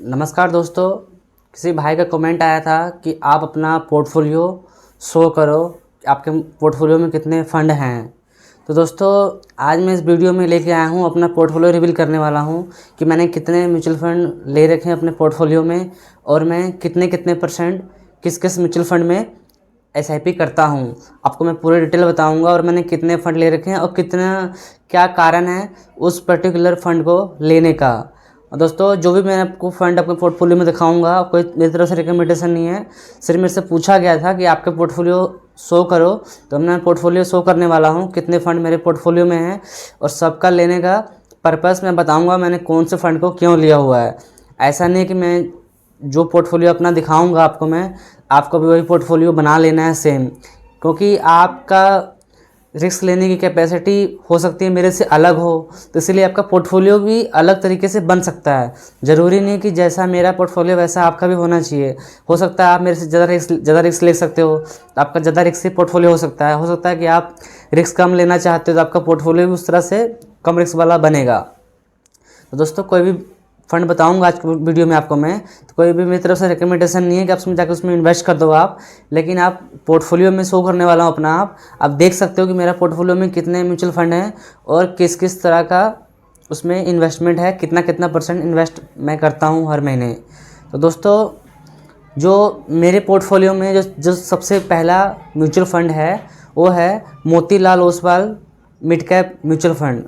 नमस्कार दोस्तों। किसी भाई का कमेंट आया था कि आप अपना पोर्टफोलियो शो करो, आपके पोर्टफोलियो में कितने फ़ंड हैं। तो दोस्तों आज मैं इस वीडियो में लेके आया हूँ, अपना पोर्टफोलियो रिवील करने वाला हूँ कि मैंने कितने म्यूचुअल फ़ंड ले रखे हैं अपने पोर्टफोलियो में और मैं कितने कितने परसेंट किस किस म्यूचुअल फ़ंड में एसआईपी करता हूँ। आपको मैं पूरे डिटेल बताऊँगा और मैंने कितने फ़ंड ले रखे हैं और कितना क्या कारण है उस पर्टिकुलर फ़ंड को लेने का। और दोस्तों जो भी मैं आपको फ़ंड अपने पोर्टफोलियो में दिखाऊंगा, कोई मेरी तरफ से रिकमेंडेशन नहीं है, सिर्फ मेरे से पूछा गया था कि आपके पोर्टफोलियो शो करो, तो मैं पोर्टफोलियो शो करने वाला हूं कितने फ़ंड मेरे पोर्टफोलियो में हैं और सबका लेने का पर्पस मैं बताऊंगा मैंने कौन से फ़ंड को क्यों लिया हुआ है। ऐसा नहीं है कि मैं जो पोर्टफोलियो अपना दिखाऊँगा आपको भी वही पोर्टफोलियो बना लेना है सेम, क्योंकि आपका रिस्क लेने की कैपेसिटी हो सकती है मेरे से अलग हो, तो इसलिए आपका पोर्टफोलियो भी अलग तरीके से बन सकता है। ज़रूरी नहीं कि जैसा मेरा पोर्टफोलियो वैसा आपका भी होना चाहिए। हो सकता है आप मेरे से ज़्यादा रिस्क ले सकते हो, तो आपका ज़्यादा रिस्क पोर्टफोलियो हो सकता है कि आप रिस्क कम लेना चाहते हो तो आपका पोर्टफोलियो भी उस तरह से कम रिस्क वाला बनेगा। तो दोस्तों कोई भी फ़ंड बताऊंगा आज के वीडियो में आपको मैं, तो कोई भी मेरी तरफ से रिकमेंडेशन नहीं है कि आप उसमें जाकर उसमें इन्वेस्ट कर दो आप, लेकिन आप पोर्टफोलियो में शो करने वाला हूँ अपना। आप देख सकते हो कि मेरा पोर्टफोलियो में कितने म्यूचुअल फंड हैं और किस किस तरह का उसमें इन्वेस्टमेंट है, कितना कितना परसेंट इन्वेस्ट मैं करता हूँ हर महीने। तो दोस्तों जो मेरे पोर्टफोलियो में जो सबसे पहला म्यूचुअल फंड है वो है Motilal Oswal mid cap mutual fund.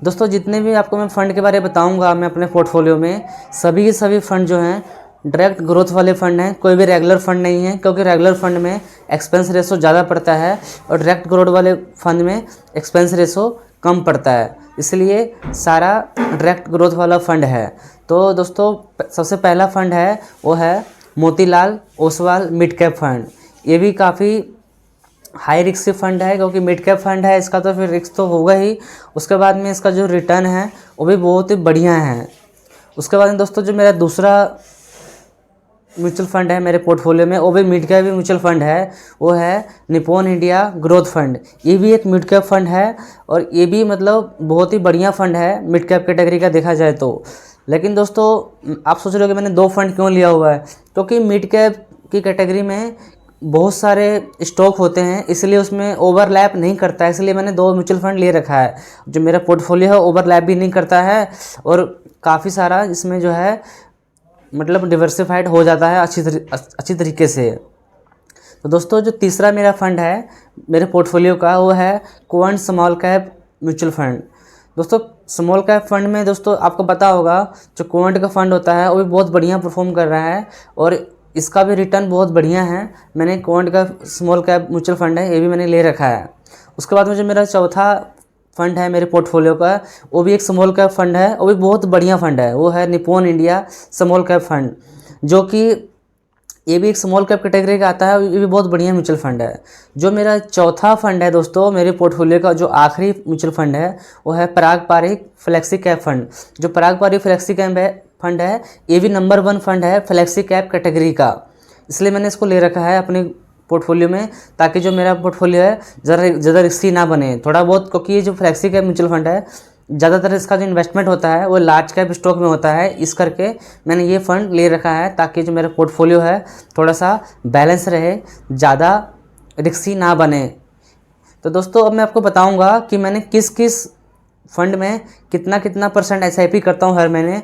दोस्तों जितने भी आपको मैं फ़ंड के बारे में बताऊंगा मैं अपने पोर्टफोलियो में, सभी के सभी फ़ंड जो हैं डायरेक्ट ग्रोथ वाले फ़ंड हैं, कोई भी रेगुलर फ़ंड नहीं है, क्योंकि रेगुलर फ़ंड में एक्सपेंस रेशो ज़्यादा पड़ता है और डायरेक्ट ग्रोथ वाले फ़ंड में एक्सपेंस रेशो कम पड़ता है, इसलिए सारा डायरेक्ट ग्रोथ वाला फ़ंड है। तो दोस्तों सबसे पहला फ़ंड है वो है Motilal Oswal mid cap fund. ये भी काफ़ी हाई रिस्क फंड है, क्योंकि मिड कैप फंड है इसका तो फिर रिस्क तो होगा ही, उसके बाद में इसका जो रिटर्न है वो भी बहुत ही बढ़िया है। उसके बाद में दोस्तों जो मेरा दूसरा म्यूचुअल फंड है मेरे पोर्टफोलियो में, वो भी मिड कैप म्यूचुअल फंड है, वो है निपॉन इंडिया ग्रोथ फंड। ये भी एक मिड कैप फंड है और ये भी मतलब बहुत ही बढ़िया फंड है मिड कैप कैटेगरी का देखा जाए तो। लेकिन दोस्तों आप सोच रहे हो कि मैंने दो फंड क्यों लिया हुआ है, क्योंकि मिड कैप की कैटेगरी में बहुत सारे स्टॉक होते हैं, इसलिए उसमें ओवरलैप नहीं करता है, इसलिए मैंने दो म्यूचुअल फंड ले रखा है। जो मेरा पोर्टफोलियो है ओवरलैप भी नहीं करता है और काफ़ी सारा इसमें जो है मतलब डिवर्सिफाइड हो जाता है अच्छी तरीके से। तो दोस्तों जो तीसरा मेरा फंड है मेरे पोर्टफोलियो का वो है quant small cap mutual fund. दोस्तों स्मॉल कैप फंड में दोस्तों आपको पता होगा जो क्वांट का फंड होता है वो भी बहुत बढ़िया परफॉर्म कर रहा है और इसका भी रिटर्न बहुत बढ़िया है। मैंने क्वांट का स्मॉल कैप म्यूचुअल फंड है, ये भी मैंने ले रखा है। उसके बाद में जो मेरा चौथा फंड है मेरे पोर्टफोलियो का, वो भी एक स्मॉल कैप फंड है, वो भी बहुत बढ़िया फंड है, वो है Nippon India small cap fund, जो कि ये भी एक स्मॉल कैप कैटेगरी का आता है, ये भी बहुत बढ़िया म्यूचुअल फंड है। जो मेरा चौथा फंड है दोस्तों मेरे पोर्टफोलियो का, जो आखिरी म्यूचुअल फंड है वो है पराग पारिक फ्लेक्सी कैप फंड। जो पराग पारिक फ्लेक्सी कैप फंड है ये भी नंबर 1 फंड है फ्लेक्सी कैप कैटेगरी का, इसलिए मैंने इसको ले रखा है अपने पोर्टफोलियो में, ताकि जो मेरा पोर्टफोलियो है ज़्यादा रिस्की ना बने थोड़ा बहुत, क्योंकि ये जो फ्लेक्सी कैप म्यूचुअल फंड है ज़्यादातर इसका जो इन्वेस्टमेंट होता है वो लार्ज कैप स्टॉक में होता है, इस करके मैंने ये फ़ंड ले रखा है ताकि जो मेरा पोर्टफोलियो है थोड़ा सा बैलेंस रहे, ज़्यादा रिस्की ना बने। तो दोस्तों अब मैं आपको बताऊंगा कि मैंने किस किस फंड में कितना कितना परसेंट एसआईपी करता हूं हर महीने,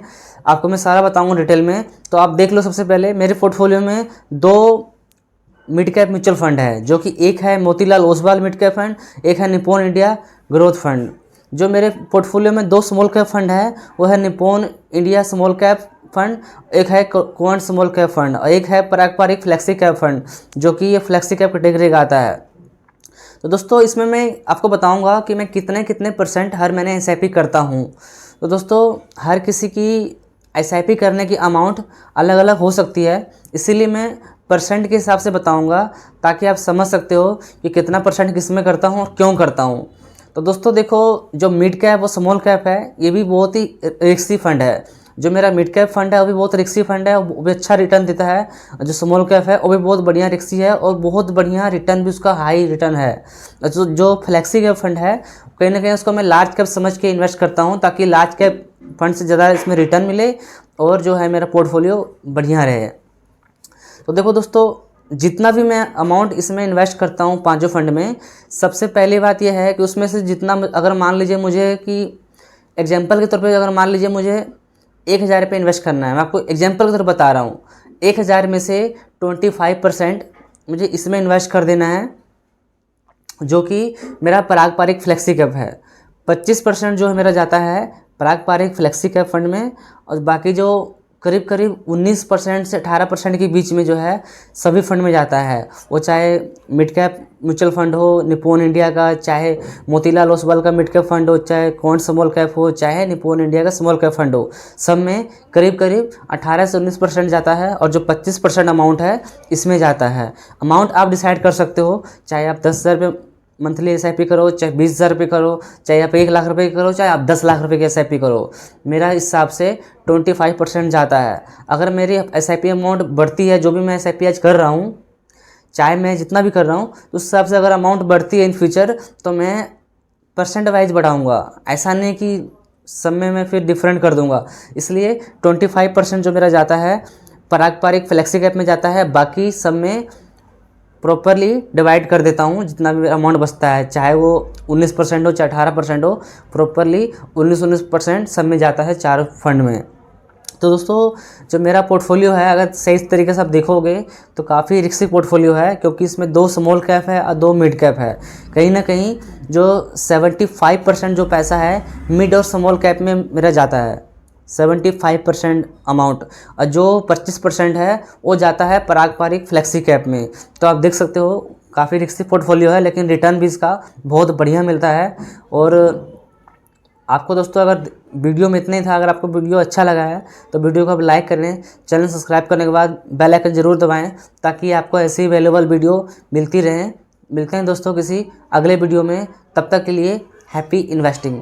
आपको मैं सारा बताऊंगा डिटेल में। तो आप देख लो, सबसे पहले मेरे पोर्टफोलियो में 2 मिड कैप म्यूचुअल फंड है, जो कि एक है Motilal Oswal mid cap fund, एक है निपॉन इंडिया ग्रोथ फंड। जो मेरे पोर्टफोलियो में 2 स्मॉल कैप फंड है वो है Nippon India small cap fund, एक है क्वांट स्मॉल कैप फंड और एक है पराग पारिक फ्लेक्सी कैप फंड, जो कि ये फ्लेक्सी कैप कैटेगरी का आता है। तो दोस्तों इसमें मैं आपको बताऊंगा कि मैं कितने कितने परसेंट हर महीने एसआईपी करता हूं। तो दोस्तों हर किसी की एसआईपी करने की अमाउंट अलग अलग हो सकती है, इसीलिए मैं परसेंट के हिसाब से बताऊंगा ताकि आप समझ सकते हो कि कितना परसेंट किस में करता हूं और क्यों करता हूं। तो दोस्तों देखो जो मिड कैप और स्मॉल कैप है ये भी बहुत ही रिस्की फंड है। जो मेरा मिड कैप फंड है वो भी बहुत रिस्की फंड है, वो भी अच्छा रिटर्न देता है। जो स्मॉल कैप है वो भी बहुत बढ़िया रिस्की है और बहुत बढ़िया रिटर्न भी उसका हाई रिटर्न है। जो फ्लेक्सी कैप फंड है कहीं ना कहीं उसको मैं लार्ज कैप समझ के इन्वेस्ट करता हूँ, ताकि लार्ज कैप फंड से ज़्यादा इसमें रिटर्न मिले और जो है मेरा पोर्टफोलियो बढ़िया रहे। तो देखो दोस्तों, जितना भी मैं अमाउंट इसमें इन्वेस्ट करता हूँ पांचों फंड में, सबसे पहली बात यह है कि उसमें से जितना, अगर मान लीजिए मुझे कि एग्जाम्पल के तौर पे, अगर मान लीजिए मुझे 1,000 रुपये इन्वेस्ट करना है, मैं आपको एग्जाम्पल के तौर पर बता रहा हूँ, 1,000 में से 25% मुझे इसमें इन्वेस्ट कर देना है, जो कि मेरा पारंपरिक फ्लेक्सी कैप है। 25% जो है मेरा जाता है पारंपरिक फ्लेक्सी कैप फंड में, और बाकी जो करीब करीब 19% से 18% के बीच में जो है सभी फंड में जाता है। वो चाहे मिड कैप म्यूचुअल फंड हो निप्पॉन इंडिया का, चाहे मोतीलाल ओसवाल का मिड कैप फंड हो, चाहे क्वांट स्मॉल कैप हो, चाहे निप्पॉन इंडिया का स्मॉल कैप फंड हो, सब में करीब करीब 18 से 19% जाता है, और जो 25% अमाउंट है इसमें जाता है। अमाउंट आप डिसाइड कर सकते हो, चाहे आप 10,000 रुपये मंथली SIP करो, चाहे 20,000 रुपये करो, चाहे आप 1 लाख रुपये करो, चाहे आप 10 लाख रुपये की SIP करो। मेरा हिसाब से 25% जाता है। अगर मेरी SIP अमाउंट बढ़ती है, जो भी मैं SIP आज कर रहा हूँ, चाहे मैं जितना भी कर रहा हूँ, तो उस हिसाब से अगर अमाउंट बढ़ती है इन फ्यूचर, तो मैं परसेंट वाइज बढ़ाऊँगा। ऐसा नहीं कि सब में मैं फिर डिफरेंट कर दूँगा। इसलिए 25% जो मेरा जाता है पारंपरिक फ्लेक्सी कैप में जाता है, बाकी सब में प्रॉपरली डिवाइड कर देता हूँ। जितना भी अमाउंट बचता है, चाहे वो 19% हो, चाहे 18% हो, प्रॉपरली 19% सब में जाता है 4 फंड में। तो दोस्तों, जो मेरा पोर्टफोलियो है, अगर सही तरीके से आप देखोगे तो काफ़ी रिस्की पोर्टफोलियो है, क्योंकि इसमें 2 स्मॉल कैप है और 2 मिड कैप है। कहीं ना कहीं जो 75% जो पैसा है मिड और स्मॉल कैप में मेरा जाता है, 75% अमाउंट, और जो 25% है वो जाता है पारंपरिक फ्लेक्सी कैप में। तो आप देख सकते हो काफ़ी रिस्की पोर्टफोलियो है, लेकिन रिटर्न भी इसका बहुत बढ़िया मिलता है। और आपको दोस्तों, अगर वीडियो में इतना ही था, अगर आपको वीडियो अच्छा लगा है तो वीडियो को आप लाइक कर लें, चैनल सब्सक्राइब करने के बाद बेल आइकन ज़रूर दबाएं, ताकि आपको ऐसी वैल्यूएबल वीडियो मिलती रहें। मिलते हैं दोस्तों किसी अगले वीडियो में, तब तक के लिए हैप्पी इन्वेस्टिंग।